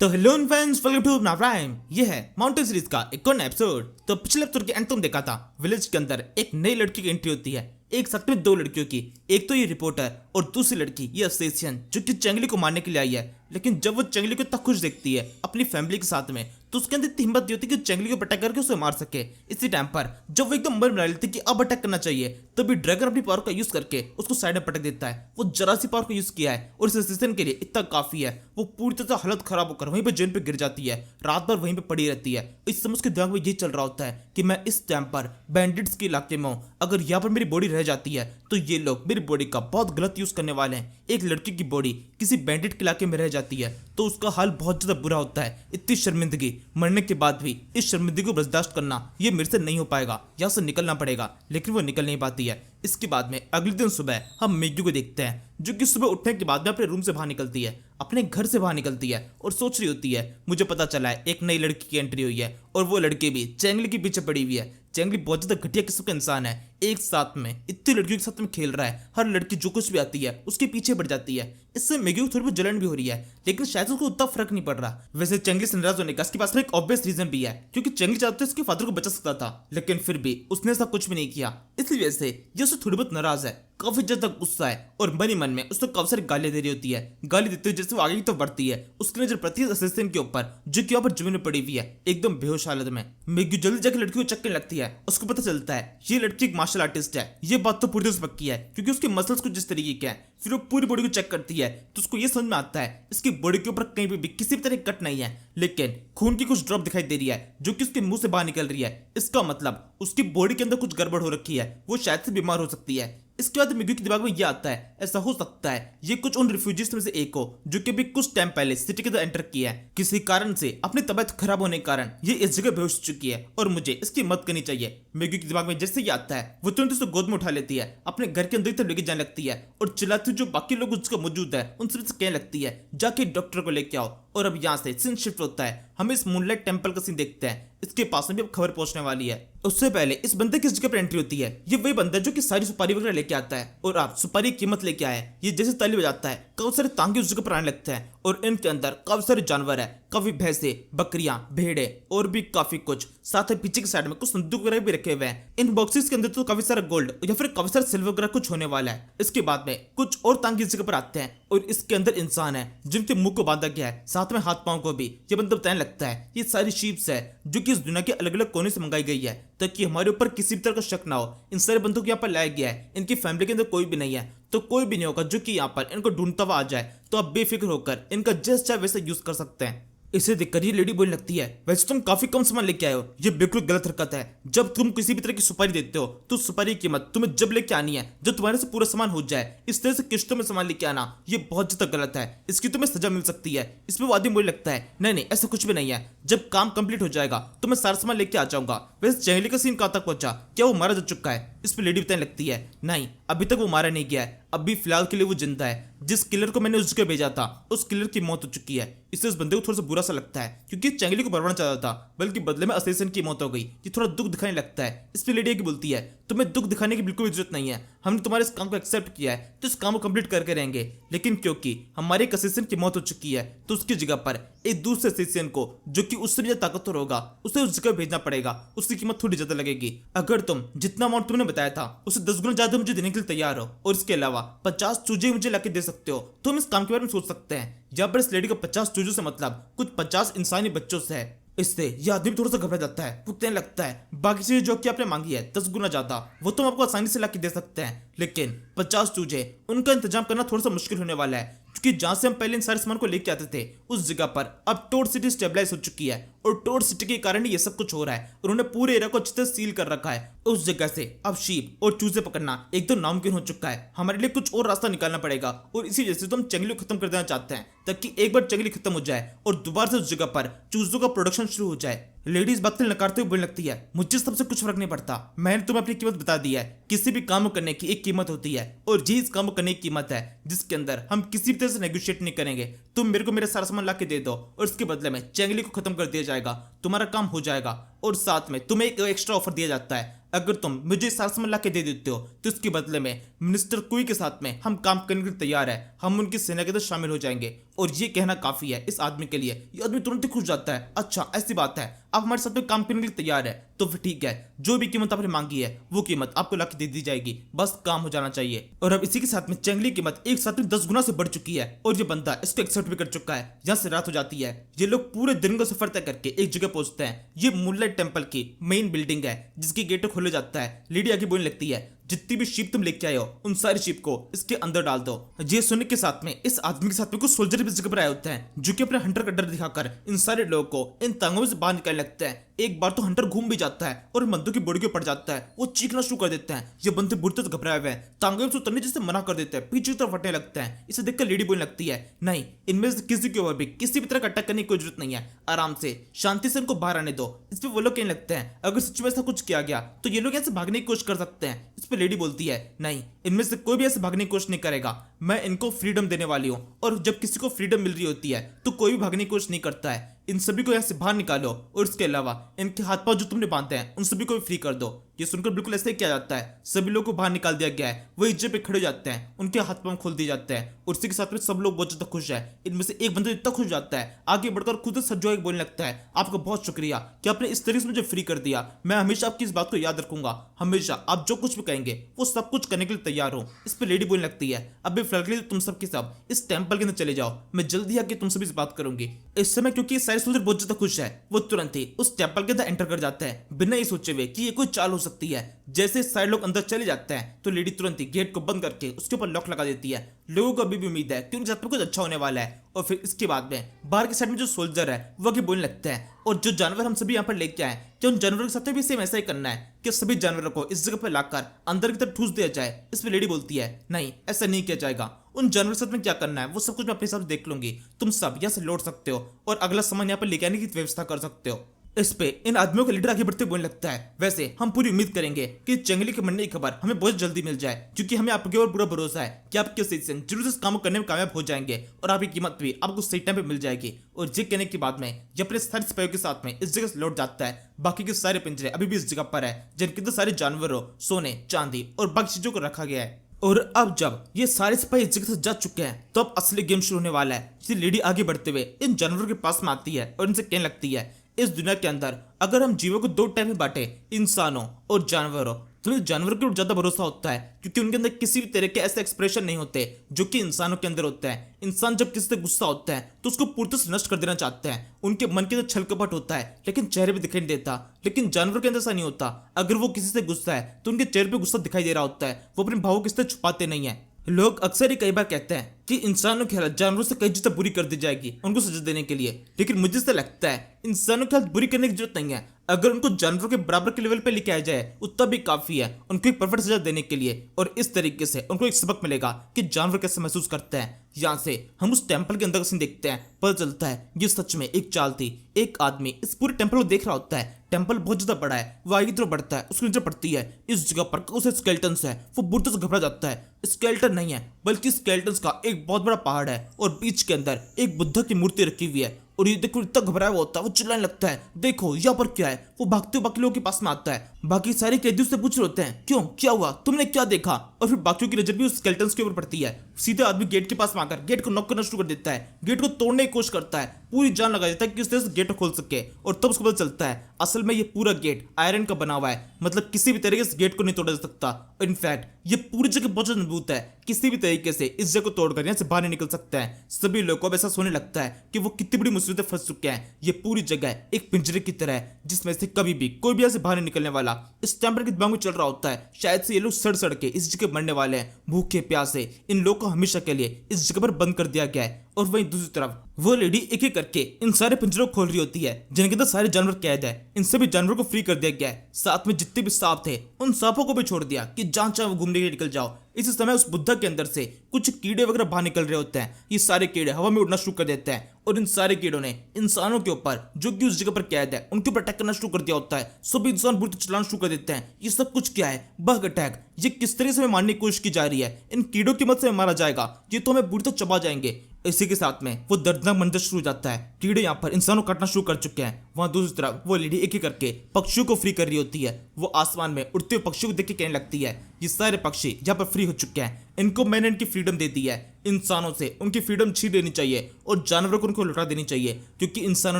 तो hello friends, welcome to अपना prime. ये है माउंटेन सीरीज का एक और नया एपिसोड। तो पिछले एपिसोड के एंड तुम देखा था विलेज के अंदर एक नई लड़की की एंट्री होती है, एक साथ में दो लड़कियों की। एक तो ये रिपोर्टर और दूसरी लड़की ये असेसियन जो कि चंगली को मारने के लिए आई है। लेकिन जब वो चंगली को इतना खुश देखती है अपनी फैमिली के साथ में, तो उसके अंदर इतनी हिम्मत नहीं होती कि चंगली को अटैक करके उसे मार सके। इसी टाइम पर जब वो एकदम मन बना लेती कि अब अटैक करना चाहिए, तभी ड्रैगन अपनी पावर का यूज करके उसको साइड में पटक देता है। वो जरा सी पावर का यूज किया है और इस असेसियन के लिए इतना काफी है। वो पूरी तरह से हालत खराब होकर वहीं पे जमीन पे गिर जाती है, रात भर वहीं पे पड़ी रहती है। इस समय उसके दिमाग में ये चल रहा होता है कि मैं इस टाइम पर बैंडिट्स के इलाके में हूँ, अगर यहाँ पर मेरी बॉडी रह जाती है तो ये लोग मेरी बॉडी का बहुत गलत यूज करने वाले हैं। एक लड़की की बॉडी किसी बैंडिट के इलाके में रह जाती है तो उसका हाल बहुत ज्यादा बुरा होता है। इतनी शर्मिंदगी, मरने के बाद भी इस शर्मिंदगी को बर्दाश्त करना ये मेरे से नहीं हो पाएगा, यहाँ से निकलना पड़ेगा। लेकिन वो निकल नहीं पाती है। इसके बाद में अगले दिन सुबह हम मैगी को देखते हैं, जो कि सुबह उठने के बाद में अपने रूम से बाहर निकलती है, अपने घर से बाहर निकलती है और सोच रही होती है मुझे पता चला है एक नई लड़की की एंट्री हुई है और वो लड़की भी चैंगली के पीछे पड़ी हुई है। चैंगली बहुत ज्यादा घटिया किस्म का इंसान है, एक साथ में इतनी लड़कियों के साथ में खेल रहा है। हर लड़की जो कुछ भी आती है उसके पीछे बढ़ जाती है। इससे मैगी को थोड़ी बहुत जलन भी हो रही है, लेकिन शायद उसको उतना फर्क नहीं पड़ रहा। वैसे चंगली से नाराज होने का इसके पास में एक ऑब्वियस रीजन भी है, क्योंकि चंगली चाहते उसके फादर को बचा सकता था, लेकिन फिर भी उसने ऐसा कुछ भी नहीं किया। इसलिए वजह से ये उससे थोड़ी बहुत नाराज है, काफी ज्यादा गुस्सा है और मन ही मन में उसको काफी सारी गालियां दे रही होती है। गाली देते हुए जैसे वो आगे की तो बढ़ती है, उसकी नजर पड़ती है असिस्टेंट के ऊपर, जो कि यहाँ पर जमीन में पड़ी हुई है एकदम बेहोश हालत में। मैगी जल्दी जाकर लड़की को चेक करने लगती है। उसको पता चलता है ये लड़की एक मार्शल आर्टिस्ट है। ये बात तो पूरी तरह से पक्की है, क्योंकि उसके मसल्स कुछ जिस तरीके के हैं। फिर वो पूरी बॉडी को चेक करती है तो उसको ये समझ में आता है इसकी बॉडी के ऊपर कहीं भी किसी भी तरह कट नहीं है, लेकिन खून की कुछ ड्रॉप दिखाई दे रही है जो कि उसके मुंह से बाहर निकल रही है। इसका मतलब उसकी बॉडी के अंदर कुछ गड़बड़ हो रखी है, वो शायद से बीमार हो सकती है। इसके बाद मैगी के दिमाग में यह आता है ऐसा हो सकता है ये कुछ उन रिफ्यूजीज में से एक हो जो कि भी कुछ टाइम पहले सिटी के अंदर एंटर किया है। किसी कारण से अपनी तबीयत खराब होने के कारण ये इस जगह बेहोश हो चुकी है और मुझे इसकी मदद करनी चाहिए। मैगी के दिमाग में जैसे ही आता है वो तुरंत उसे गोद में उठा लेती है, अपने घर के अंदर की तरफ लेके जाने लगती है और चिल्लाती जो बाकी लोग उसका मौजूद है उनसे कहने लगती है जाके डॉक्टर को लेके आओ। और अब यहाँ से सीन शिफ्ट होता है, हम इस मूनलाइट टेंपल का सीन देखते हैं। इसके पास में भी अब खबर पहुंचने वाली है। उससे पहले इस बंदे किस जगह पर एंट्री होती है, ये वही बंदा जो कि सारी सुपारी वगैरह लेके आता है और आप सुपारी की कीमत लेके आए। ये जैसे ताली बजाता है काफी सारे तांगे उस जगह पर आने लगते हैं और इनके अंदर काफी सारे जानवर है, काफी भैंसे, बकरियां, भेड़े और भी काफी कुछ। साथ ही पीछे की साइड में कुछ संदूक वगैरह भी रखे हुए हैं। इन बॉक्सेस के अंदर तो काफी सारा गोल्ड या फिर काफी सारा सिल्वर वगैरह कुछ होने वाला है। इसके बाद में कुछ और तांगे इस जगह पर आते हैं और इसके अंदर इंसान है जिनके मुंह को बांधा गया है, साथ में हाथ पांव को भी। ये बंदा बताने लगता है ये सारी शीप्स है जो कि इस दुनिया के अलग अलग कोने से मंगाई गई है ताकि हमारे ऊपर किसी भी तरह का शक ना हो। इन सारे बंदों को यहाँ पर लाया गया है, इनकी फैमिली के अंदर कोई भी नहीं है, तो कोई भी नहीं होगा जो कि यहाँ पर इनको ढूंढता हुआ आ जाए, तो आप बेफिक्र होकर इनका जैसा चाहे वैसे यूज कर सकते हैं। इसे देखकर ये लेडी बोलने लगती है वैसे तुम काफी कम सामान लेके आए हो, ये बिल्कुल गलत हरकत है। जब तुम किसी भी तरह की सुपारी देते हो तो सुपारी की कीमत तुम्हें जब लेके आनी है जब तुम्हारे से पूरा सामान हो जाए। इस तरह से किश्तों में सामान लेके आना ये बहुत ज्यादा गलत है, इसकी तुम्हें सजा मिल सकती है। इसमें वो आदमी बोलने लगता है नहीं नहीं ऐसा कुछ भी नहीं है, जब काम कंप्लीट हो जाएगा तो मैं सारा सामान लेके आ जाऊंगा। वैसे चैंगली का सीन कहाँ तक पहुंचा, क्या वो मारा जा चुका है? इस पर लेडी बताने लगती है नहीं अभी तक वो मारा नहीं गया है, अभी फिलहाल के लिए वो जिंदा है। जिस किलर को मैंने उस जगह भेजा था उस किलर की मौत हो चुकी है। इससे उस बंदे को थोड़ा सा बुरा सा लगता है, क्योंकि चैंगली को बरवाना चाहता था बल्कि बदले में असेसियन की मौत हो गई। ये थोड़ा दुख दिखाने लगता है। इस पर लेडी की बोलती है तुम्हें दुख दिखाने की बिल्कुल जरूरत नहीं है, हमने तुम्हारे इस काम को एक्सेप्ट किया है तो इस काम को कंप्लीट करके रहेंगे। लेकिन क्योंकि हमारे एक असेसियन की मौत हो चुकी है तो उसकी जगह पर एक दूसरे असेसियन को जो कि उससे भी ज्यादा ताकतवर होगा उसे उस जगह भेजना पड़ेगा। उसकी कीमत थोड़ी ज्यादा लगेगी। अगर तुम जितना अमाउंट तुमने बताया था उसे 10 गुना ज्यादा मुझे देने के लिए तैयार हो और इसके अलावा 50 चूजे मुझे लाके दे सकते हो तो हम इस काम के बारे में सोच सकते हैं। यहाँ पर इस लेडी का 50 चूजों से मतलब कुछ 50 इंसानी बच्चों से है। इससे यह आदमी थोड़ा सा घबरा जाता है, वो कहने लगता है बाकी चीजें जो कि आपने मांगी है 10 गुना ज्यादा वो तो हम आपको आसानी से लाके दे सकते हैं, लेकिन 50 चूजे उनका इंतजाम करना थोड़ा सा मुश्किल होने वाला है, क्योंकि जहां से हम पहले इन सारे सामान को लेके आते थे उस जगह पर अब टोड सिटी स्टेबलाइज हो चुकी है और टोड सिटी के कारण ये सब कुछ हो रहा है। उन्होंने पूरे एरिया को अच्छी तरह सील कर रखा है। उस जगह से अब शीप और चूजे पकड़ना एकदम नामुमकिन हो चुका है। हमारे लिए कुछ और रास्ता निकालना पड़ेगा और इसी वजह से तो हम चंगली को खत्म कर देना चाहते हैं ताकि एक बार चंगली खत्म हो जाए और दोबारा से उस जगह पर चूजों का प्रोडक्शन शुरू हो जाए। लेडीज बात नकारते हुए बोलने लगती है मुझे सबसे कुछ फर्क नहीं पड़ता, मैंने तुम्हें अपनी कीमत बता दी है। किसी भी काम करने की एक कीमत होती है और जी इस काम करने की कीमत है जिसके अंदर हम किसी भी तरह से नेगोशिएट नहीं करेंगे। तुम मेरे को मेरा सारा सामान ला के दे दो और इसके बदले में चंगली को खत्म कर दिया जाएगा, तुम्हारा काम हो जाएगा और साथ में तुम्हें एक एक्स्ट्रा ऑफर दिया जाता है। अगर तुम मुझे सारा सामान ला के दे देते हो तो इसके बदले में मिनिस्टर कुई के साथ में हम काम करने के लिए तैयार है, हम उनकी सेना के अंदर शामिल हो जाएंगे। और ये कहना काफी है इस आदमी के लिए। ये आदमी तुरंत ही खुश जाता है, अच्छा ऐसी बात है, आप हमारे साथ में काम करने के लिए तैयार है तो फिर ठीक है, जो भी कीमत आपने मांगी है वो कीमत आपको ला के दे दी जाएगी, बस काम हो जाना चाहिए। और अब इसी के साथ में चेंगली की कीमत एक साथ में 10 गुना से बढ़ चुकी है और ये बंदा इसको एक्सेप्ट भी कर चुका है। यहाँ से रात हो जाती है, ये लोग पूरे दिन का सफर तय करके एक जगह पहुंचते हैं। ये मूनलाइट टेंपल की मेन बिल्डिंग है जिसकी गेट खोले जाता है। लेडी आगे बोलने लगती है, जितनी भी शिप तुम लेके आए हो उन सारी शिप को इसके अंदर डाल दो। ये सुनने के साथ में इस आदमी के साथ में कुछ सोल्जर भी इस जगह पर आए होते हैं जो कि अपने हंटर का डर दिखाकर इन सारे लोगों को इन तांगों से बाहर निकालने लगते हैं। एक बार तो हंटर घूम भी जाता है और बंदों की बॉडी के पड़ जाता है, वो चीखना शुरू कर देते हैं। ये बंदे बुरी तरह घबराए हुए हैं, तांगों से उतरने जैसे मना कर देते हैं, पीछे की तरफ हटने लगते हैं। इसे देखकर लेडी बोलने लगती है, नहीं, इनमें से किसी के ऊपर भी किसी भी तरह का अटैक करने की कोई जरूरत नहीं है, आराम से शांति से इनको बाहर आने दो। इस पे वो लोग कहने लगते हैं, अगर सच में ऐसा कुछ किया गया तो ये लोग यहाँ से भागने की कोशिश कर सकते हैं। इस पे लेडी बोलती है, नहीं, इनमें से कोई भी ऐसे भागने की कोशिश नहीं करेगा, मैं इनको फ्रीडम देने वाली हूँ। और जब किसी को फ्रीडम मिल रही होती है तो कोई भी भागने की कोशिश नहीं करता है। इन सभी को यहाँ से बाहर निकालो और इसके अलावा इनके हाथ पांव जो तुमने बांधे हैं उन सभी को भी फ्री कर दो। ये सुनकर बिल्कुल ऐसे ही किया जाता है, सभी लोगों को बाहर निकाल दिया गया है। वो इज्जत पे खड़े हो जाते हैं, उनके हाथ पांव खोल दिए जाते हैं और इसी के साथ में सब लोग बहुत ज्यादा खुश है। इनमें से एक बंदा इतना खुश जाता है, आगे बढ़कर खुद सच जो बोलने लगता है, आपका बहुत शुक्रिया कि आपने इस तरीके से मुझे फ्री कर दिया। मैं हमेशा आपकी इस बात को याद रखूंगा, हमेशा आप जो कुछ भी कहेंगे वो सब कुछ करने के लिए तैयार हूँ। इस पर लेडी बोलने लगती है, अभी फिलहाल के लिए तुम सब के सब इस टेंपल के अंदर चले जाओ, मैं जल्दी आके तुम सभी से बात करूंगी। इस समय क्योंकि सारे सोल्जर बहुत ज्यादा खुश है, वो तुरंत ही उस टेंपल के अंदर एंटर कर जाते हैं बिना ये सोचे हुए कि ये कोई चाल हो सकती है। जैसे सारे लोग अंदर चले जाते हैं तो लेडी तुरंत ही गेट को बंद करके उसके ऊपर लॉक लगा देती है। लोगों को अभी भी उम्मीद है कि उनके साथ में कुछ अच्छा होने वाला है। और फिर इसके बाद में बाहर के साइड में जो सोल्जर है वो आगे बोलने लगते हैं, और जो जानवर हम सभी यहाँ पर लेके आए, क्या उन जानवरों के साथ भी सेम ऐसा ही करना है कि सभी जानवरों को इस जगह पर लाकर अंदर की तरफ ठूस दिया जाए। इस पर लेडी बोलती है, नहीं, ऐसा नहीं किया जाएगा, उन जानवरों के साथ में क्या करना है वो सब कुछ मैं अपने हिसाब से देख लूंगी, तुम सब यहाँ से लौट सकते हो और अगला सामान यहाँ पर लेके आने की व्यवस्था कर सकते हो। इस पे इन आदमियों का लीडर आगे बढ़ते बोलने लगता है, वैसे हम पूरी उम्मीद करेंगे कि चंगली के मरने की खबर हमें बहुत जल्दी मिल जाए, क्योंकि हमें आपके ऊपर पूरा भरोसा है कि आपके सही से जरूर इस काम करने में कामयाब हो जाएंगे और आपकी कीमत भी आपको सही टाइम पे मिल जाएगी। और ये कहने के बाद में ये अपने सारे सिपाहियों के साथ में इस जगह से लौट जाता है। बाकी के सारे पिंजरे अभी भी इस जगह पर है जिनके अंदर सारे जानवरों, सोने, चांदी और बाकी चीजों को रखा गया है। और अब जब ये सारे सिपाही इस जगह से जा चुके हैं तो अब असली गेम शुरू होने वाला है। ये लेडी आगे बढ़ते हुए इन जानवरों के पास में आती है और इनसे कहने लगती है, इस दुनिया के अंदर अगर हम जीवों को दो टाइप में बांटे, इंसानों और जानवरों, तो जानवरों के ऊपर ज्यादा भरोसा होता है क्योंकि उनके अंदर किसी भी तरह के ऐसे एक्सप्रेशन नहीं होते जो कि इंसानों के अंदर होता है। इंसान जब किसी से गुस्सा होता है तो उसको पूरी तरह से नष्ट कर देना चाहते हैं, उनके मन के अंदर छल कपट होता है लेकिन चेहरे पे दिखाई नहीं देता। लेकिन जानवर के अंदर ऐसा नहीं होता, अगर वो किसी से गुस्सा है तो उनके चेहरे पे गुस्सा दिखाई दे रहा होता है, वो अपने भावों किसी से छुपाते नहीं है। लोग अक्सर ही कई बार कहते हैं कि इंसानों की हालत जानवरों से कई ज्यादा बुरी कर दी जाएगी उनको सजा देने के लिए, लेकिन मुझे ऐसा लगता है इंसानों की हालत बुरी करने की जरूरत नहीं है। अगर उनको जानवरों के बराबर के लेवल पे लेके आया जाए उतना भी काफी है उनको एक परफेक्ट सजा देने के लिए। और इस तरीके से उनको एक सबक मिलेगा कि जानवर कैसे महसूस करते हैं। यहाँ से हम उस टेंपल के अंदर का सीन देखते हैं, पता चलता है ये सच में एक चाल थी। एक आदमी इस पूरे टेंपल को देख रहा होता है, टेंपल बहुत ज्यादा बड़ा है, वो आगे की तरफ बढ़ता है, उसकी नजर पड़ती है इस जगह पर उसे स्केलेटन्स है, वो बुरी तरह से घबरा जाता है। स्केलेटन नहीं है बल्कि स्केलेटन्स का एक बहुत बड़ा पहाड़ है और बीच के अंदर एक बुद्धा की मूर्ति रखी हुई है। और ये देखो इतना घबराया हुआ होता है, वो चिल्लाने लगता है, देखो यहाँ पर क्या है। वो भागते हुए बाकी लोगों के पास में आता है, बाकी सारे कैदियों से पूछ रहे होते हैं, क्यों, क्या हुआ, तुमने क्या देखा। और फिर बाकियों की नजर भी उस स्केलेटन्स के ऊपर पड़ती है। सीधे आदमी गेट के पास में आकर गेट को नॉक करना शुरू कर देता है, गेट को तोड़ने की कोशिश करता है, पूरी जान लगा देता है कि किस तरह से गेट को खोल सके। और तब उसको पता चलता है असल में ये पूरा गेट आयरन का बना हुआ है, मतलब किसी भी तरीके से गेट को नहीं तोड़ा जा सकता। इनफैक्ट ये पूरी जगह बहुत ज्यादा मजबूत है, किसी भी तरीके से इस जगह को तोड़कर यहाँ से बाहर नहीं निकल सकता है। सभी लोगों को ऐसा सोचने लगता है कि वो कितनी बड़ी मुसीबत में फंस चुके हैं। ये पूरी जगह एक पिंजरे की तरह है जिसमें से कभी भी कोई भी ऐसे बाहर नहीं निकलने वाला। इस टेंपल के दिमाग में चल रहा होता है, शायद से ये लोग सड़ सड़ के इस जगह मरने वाले हैं, भूखे प्यासे। इन लोगों को हमेशा के लिए इस जगह पर बंद कर दिया गया है। और वहीं दूसरी तरफ वो लेडी एक एक करके इन सारे पिंजरों को खोल रही होती है जिनके अंदर सारे जानवर कैद है। इन सभी जानवरों को फ्री कर दिया गया है, साथ में जितने भी सांप थे उन सांपों को भी छोड़ दिया कि जहां चाहे वो घूमने के लिए निकल जाओ। इसी समय उस बुद्धा के अंदर से कुछ कीड़े वगैरह बाहर निकल रहे होते हैं। ये सारे कीड़े हवा में उड़ना शुरू कर देते हैं और इन सारे कीड़ों ने इंसानों के ऊपर जो कि उस जगह पर कैद है उनके ऊपर अटैक करना शुरू कर दिया होता है। सभी इंसान बुरी तरह चलाना शुरू कर देते हैं। ये सब कुछ क्या है, बग अटैक। ये किस तरह से हमें मारने की कोशिश की जा रही है, इन कीड़ों की मदद से मारा जाएगा, ये तो हमें बुरी तरह चबा जाएंगे। इसी के साथ में वो दर्दनाक मंजर शुरू हो जाता है। कीड़े यहाँ पर इंसानों को काटना शुरू कर चुके हैं। वहाँ दूसरी तरफ वो लेडी एक एक करके पक्षियों को फ्री कर रही होती है। वो आसमान में उड़ते हुए पक्षियों को देख के कहने लगती है, ये सारे पक्षी यहाँ पर फ्री हो चुके हैं, इनको मैंने इनकी फ्रीडम दे दी है। इंसानों से उनकी फ्रीडम छीन लेनी चाहिए और जानवरों को उनको लौटा देनी चाहिए, क्योंकि इंसानों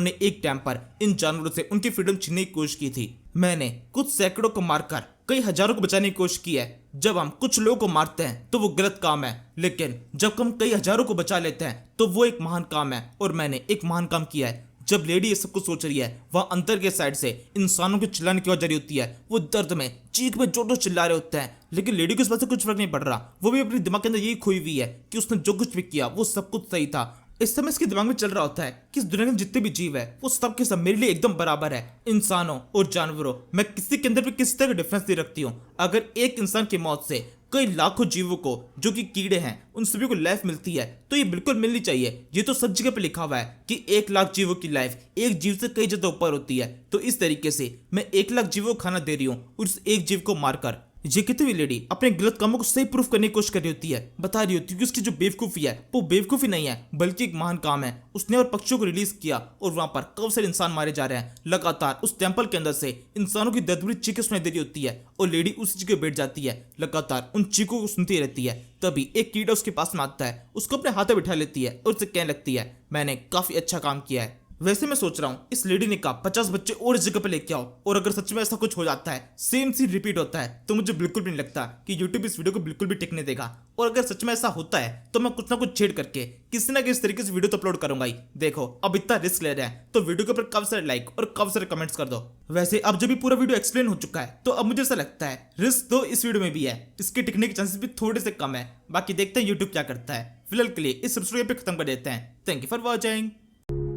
ने एक टाइम पर इन जानवरों से उनकी फ्रीडम छीनने की कोशिश की थी। मैंने कुछ सैकड़ों को मारकर कई हजारों को बचाने की कोशिश की है। जब हम कुछ लोगों को मारते हैं तो वो गलत काम है, लेकिन जब हम कई हजारों को बचा लेते हैं तो वो एक महान काम है, और मैंने एक महान काम किया है। जब लेडी ये सब कुछ सोच रही है, वहां अंदर के साइड से इंसानों के चिल्लाने की आवाज आ रही होती है। वो दर्द में चीख में जोर चिल्ला रहे होते हैं, लेकिन लेडी को इस बात से कुछ फर्क नहीं पड़ रहा। वो भी अपने दिमाग के अंदर यही खोई हुई है कि उसने जो कुछ भी किया वो सब कुछ सही था। इस समय इसके दिमाग में चल रहा होता है कि इस दुनिया में जितने भी जीव है वो सब के सब मेरे लिए एकदम बराबर है। इंसानों और जानवरों, मैं किसी के अंदर भी किसी तरह का डिफरेंस नहीं रखती हूँ। अगर एक इंसान की मौत से कई लाखों जीवों को, जो कि कीड़े हैं, उन सभी को लाइफ मिलती है, तो ये बिल्कुल मिलनी चाहिए। ये तो सब जगह पे लिखा हुआ है कि 1 लाख जीवों की लाइफ एक जीव से कई ज्यादा ऊपर होती है। तो इस तरीके से मैं 1 लाख जीवों को खाना दे रही हूँ, उस एक जीव को मारकर। ये कहते हुए लेडी अपने गलत कामों को सही प्रूफ करने की कोशिश कर रही होती है। बता रही होती है कि उसकी जो बेवकूफी है वो बेवकूफी नहीं है, बल्कि एक महान काम है। उसने और पक्षियों को रिलीज किया और वहां पर कई सारे इंसान मारे जा रहे हैं। लगातार उस टेंपल के अंदर से इंसानों की दर्द भरी चीखें सुनाई दे रही होती है, और लेडी उस जगह बैठ जाती है, लगातार उन चीखों को सुनती रहती है। तभी एक कीड़ा उसके पास में आता है, उसको अपने हाथ में बिठा लेती है और उससे कहने लगती है, मैंने काफी अच्छा काम किया है। वैसे मैं सोच रहा हूँ इस लेडी ने कहा 50 बच्चे और इस जगह पे लेके आओ, और अगर सच में ऐसा कुछ हो जाता है, सेम सीन रिपीट होता है, तो मुझे बिल्कुल भी नहीं लगता कि यूट्यूब इस वीडियो को बिल्कुल भी टिकने देगा। और अगर सच में ऐसा होता है तो मैं कुछ ना कुछ छेड़ करके किसी ना किसी तरीके से वीडियो तो अपलोड करूंगा ही। देखो अब इतना रिस्क ले रहे हैं तो वीडियो के ऊपर काफी सारे लाइक और काफी सारे कमेंट्स कर दो। वैसे अब जब भी पूरा वीडियो एक्सप्लेन हो चुका है, तो अब मुझे ऐसा लगता है रिस्क तो इस वीडियो में भी है, इसके टिकने के चांसेस भी थोड़े से कम है। बाकी देखते हैं यूट्यूब क्या करता है। फिलहाल के लिए इस वीडियो पे खत्म कर देते हैं। Thank you for watching.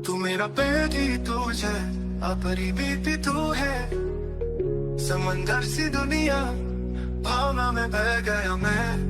तू मेरा बेटी तुझे अपनी बीती तू है, समंदर सी दुनिया भावना में बह गया मैं।